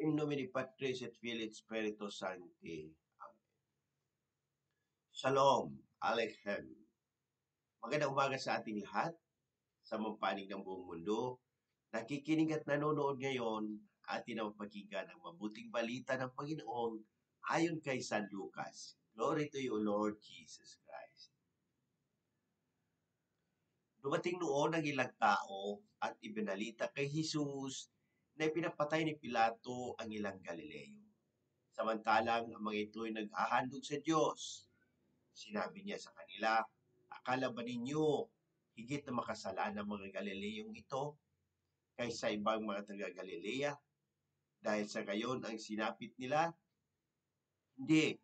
In nomine Patris et Filii et Spiritus Sancti. Amen. Shalom, Aleichem. Magandang umaga sa ating lahat, sa mampanig ng buong mundo. Nakikinig at nanonood ngayon, atin ang pakinggan ang mabuting balita ng Panginoon ayon kay San Lucas. Glory to you, Lord Jesus Christ. Dumating noon ang ilang tao at ibinalita kay Jesus na ipinapatay ni Pilato ang ilang Galileo. Samantalang ang mga ito ay naghahandog sa Diyos. Sinabi niya sa kanila, akala ba ninyo higit na makasalanan ng mga Galileong ito kaysa ibang mga taga-Galilea? Dahil sa gayon ang sinapit nila? Hindi.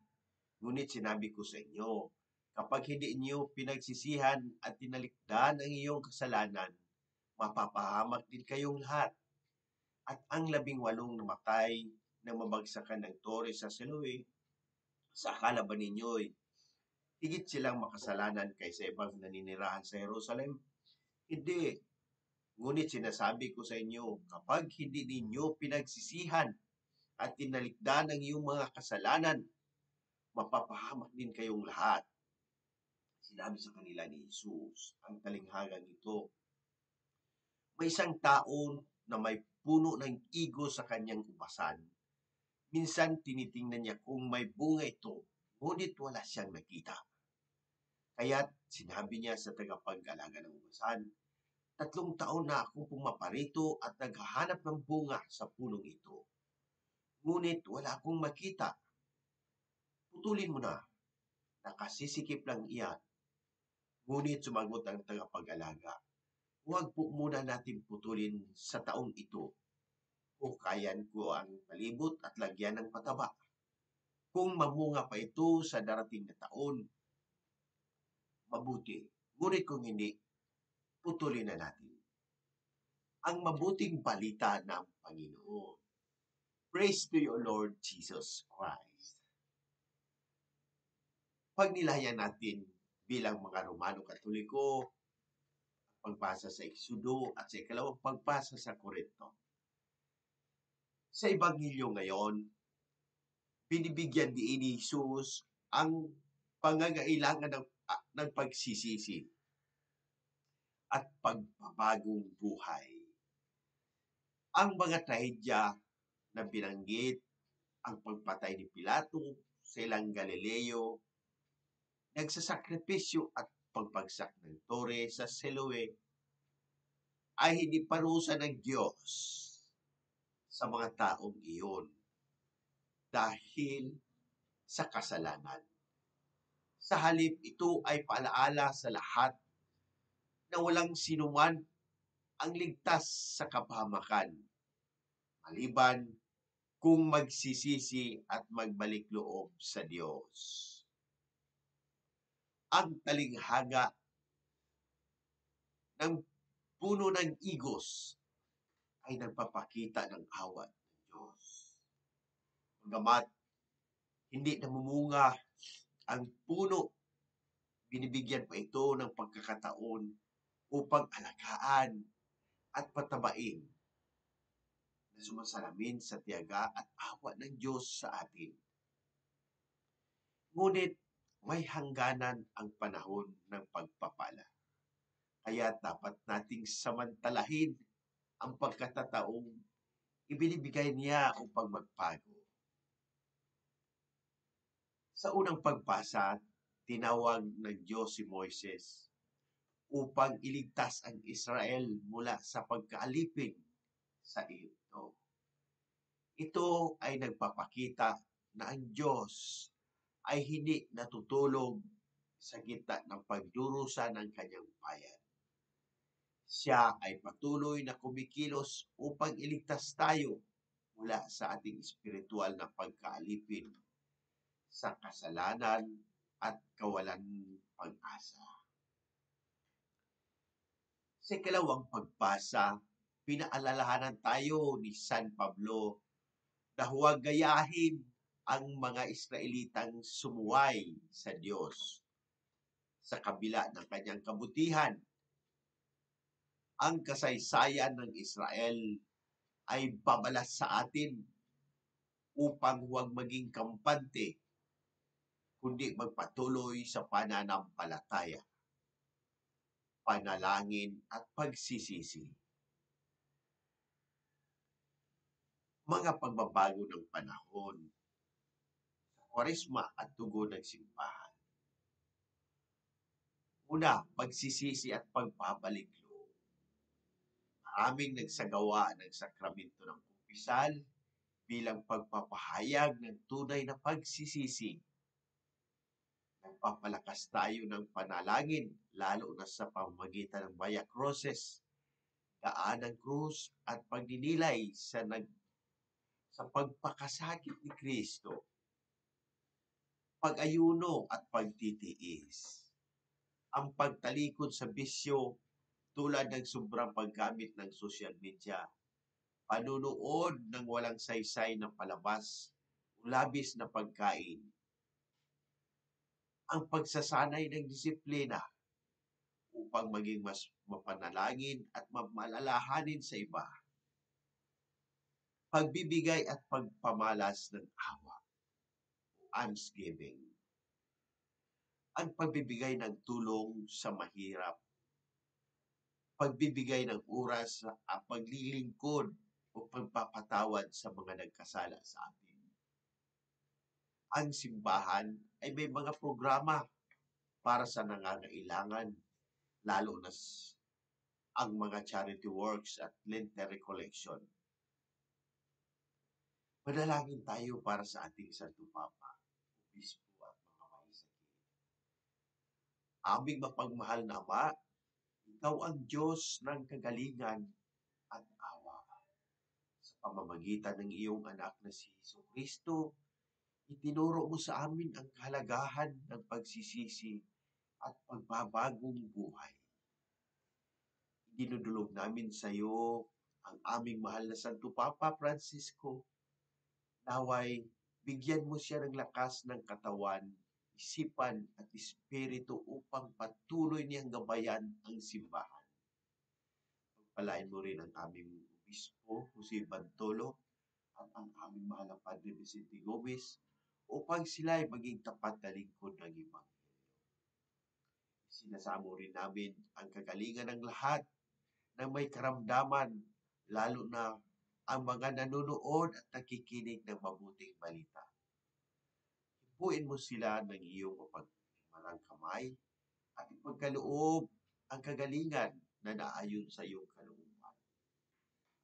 Ngunit sinabi ko sa inyo, kapag hindi inyo pinagsisihan at tinalikdan ang iyong kasalanan, mapapahamak din kayong lahat. At ang 18 namatay nang mabagsakan ng tore sa Siloe, sa akala ba ninyo'y higit silang makasalanan kaysa ibang naninirahan sa Jerusalem? Hindi. Ngunit sinasabi ko sa inyo, kapag hindi ninyo pinagsisihan at tinalikdan ang iyong mga kasalanan, mapapahamak din kayong lahat. Sinabi sa kanila ni Jesus ang talinghagang ito. May isang taon na may puno ng igo sa kanyang ubasan. Minsan tinitingnan niya kung may bunga ito, ngunit wala siyang nakita. Kaya't sinabi niya sa tagapag-alaga ng ubasan, 3 taon na akong pumaparito at naghahanap ng bunga sa punong ito. Ngunit wala akong makita. Putulin mo na. Nakasisikip lang iyan. Ngunit sumagot ang tagapag-alaga, huwag po muna natin putulin sa taong ito. Hukayan ko ang palibot at lagyan ng pataba. Kung mamunga pa ito sa darating na taon, mabuti. Ngunit kung hindi, putulin na natin. Ang mabuting balita ng Panginoon. Praise to you, Lord Jesus Christ. Pagnilayan natin bilang mga Romano Katoliko, pagbasa sa Exodo at sa ikalawang pagbasa sa Korinto. Sa Ebanghelyo ngayon, binibigyan din ni Jesus ang pangangailangan ng pagsisisi at pagpapagong buhay. Ang mga trahedya na binanggit, ang pagpatay ni Pilato sa ilang Galileo, nagsasakripisyo at pagbagsak ng tore sa Siloe, ay hindi parusa ng Diyos sa mga taong iyon dahil sa kasalanan. Sa halip, ito ay paalaala sa lahat na walang sinuman ang ligtas sa kapahamakan, maliban kung magsisisi at magbalik loob sa Diyos. Ang talinghaga ng puno ng igos ay nagpapakita ng awa ng Diyos. Bagamat hindi namumunga ang puno, binibigyan pa ito ng pagkakataon upang alagaan at patabain na sumasalamin sa tiyaga at awa ng Diyos sa atin. Ngunit may hangganan ang panahon ng pagpapala. Kaya dapat nating samantalahin ang pagkatataong ibinibigay niya upang magpago. Sa unang pagbasa, tinawag ng Diyos si Moises upang iligtas ang Israel mula sa pagkaalipin sa Ehipto. Ito ay nagpapakita na ang Diyos ay hindi natutulog sa gitna ng pagdurusa ng kanyang bayan. Siya ay patuloy na kumikilos upang iligtas tayo mula sa ating espiritual na pagkaalipin sa kasalanan at kawalan pag-asa. Sa ikalawang pagbasa, pinaalalahanan tayo ni San Pablo na huwag gayahin ang mga Israelitang sumuway sa Diyos. Sa kabila ng kanyang kabutihan, ang kasaysayan ng Israel ay babalas sa atin upang huwag maging kampante, kundi magpatuloy sa pananampalataya, panalangin at pagsisisi. Mga pagbabago ng panahon, Kwaresma at tugon ng simbahan. Una, pagsisisi at pagpapalik loob. Maraming nagsagawa ng sakramento ng kumpisal bilang pagpapahayag ng tunay na pagsisisi. Nagpapalakas tayo ng panalangin, lalo na sa pamamagitan ng Via Crucis, daan ng krus at pagdinilay sa pagpakasakit ni Kristo, pag-ayuno at pagtitiis. Ang pagtalikod sa bisyo tulad ng sobrang paggamit ng social media, panunood ng walang saysay na palabas, labis na pagkain, ang pagsasanay ng disiplina upang maging mas mapanalangin at mamalalahanin sa iba, pagbibigay at pagpamalas ng awa, almsgiving, ang pagbibigay ng tulong sa mahirap, pagbibigay ng oras at paglilingkod o pagpapatawad sa mga nagkasala sa atin. Ang simbahan ay may mga programa para sa nangangailangan, lalo na ang mga charity works at Lenten Recollection. Manalangin tayo para sa ating Santo Papa, Obispo at mga mahisakit. Aming mapagmahal na Ama, Ikaw ang Diyos ng kagalingan at awa. Sa pamamagitan ng iyong anak na si Jesucristo, itinuro mo sa amin ang kahalagahan ng pagsisisi at pagbabagong buhay. Dinudulog namin sa iyo ang aming mahal na Santo Papa Francisco. Naway, bigyan mo siya ng lakas ng katawan, isipan at espiritu upang patuloy niyang gabayan ang simbahan. Pagpalain mo rin ang aming Obispo, Jose Bantolo, at ang aming mahal na Padre Vicente Gomez upang sila ay maging tapat na lingkod ng Ebanghelyo. Sinasamo rin namin ang kagalingan ng lahat na may karamdaman, lalo na ang mga nanonood at nakikinig ng mabuting balita. Hipuin mo sila ng iyong mapagmalang kamay at ipagkaloob ang kagalingan na naayon sa iyong kalooban.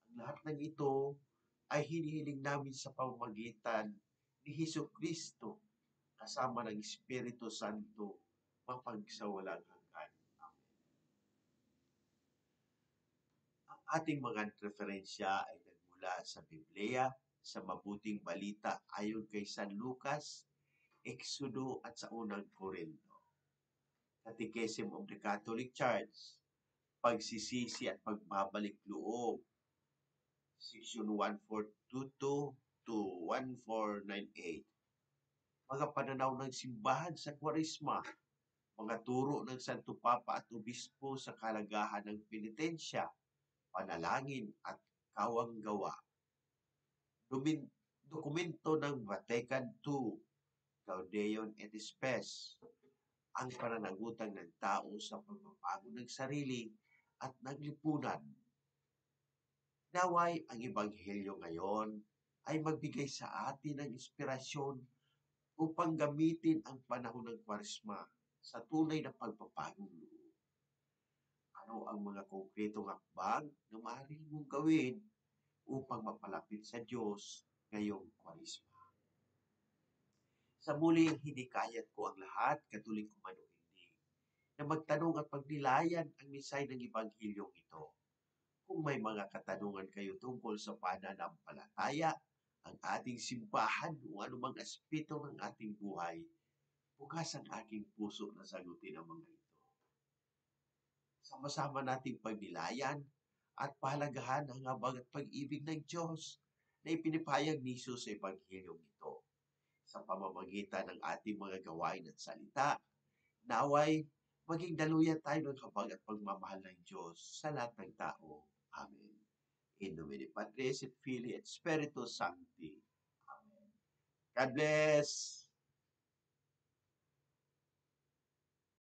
Ang lahat ng ito ay hinihiling namin sa pamamagitan ni Jesucristo kasama ng Espiritu Santo mapagsawalang hanggan. Amen. Ang ating mga referensya ay nagmula sa Biblia, sa mabuting balita ayon kay San Lucas, Exodo at sa unang Korinto. Catechism of the Catholic Church, pagsisisi at pagbabalik loob, section 1422 to 1498. Mga pananaw ng simbahan sa Kwaresma, mga turo ng Santo Papa at Obispo sa kalagahan ng penitensya, panalangin at kawanggawa. Dokumento ng Vatican II, Gaudium et Spes, ang pananagutan ng tao sa pagbabago ng sarili at ng lipunan. Naway ang Ebanghelyo ngayon ay magbigay sa atin ng inspirasyon upang gamitin ang panahon ng Kwaresma sa tunay na pagpapagong loob. Ano ang mga konkretong hakbang na maaari mong gawin upang mapalapit sa Diyos ngayong Kwaresma? Sa muli, hinikayat ko ang lahat, Katoliko man o hindi, na magtanong at pagnilayan ang misay ng Ebanghelyong ito. Kung may mga katanungan kayo tungkol sa pananampalataya, ang ating simbahan o anumang aspeto ng ating buhay, bukas ang aking puso na sagutin ang mga ito. Sama-sama nating pagnilayan at pahalagahan ang habag at pag-ibig ng Diyos na ipinipahayag ni Jesus sa Ebanghelyong ito. Sa pamamagitan ng ating mga gawain at salita, naway maging daluyan tayo ng habag at pagmamahal ng Diyos sa lahat ng tao. Amen. In nomine Patris et Filii et Spiritus Sancti. Amen. God bless.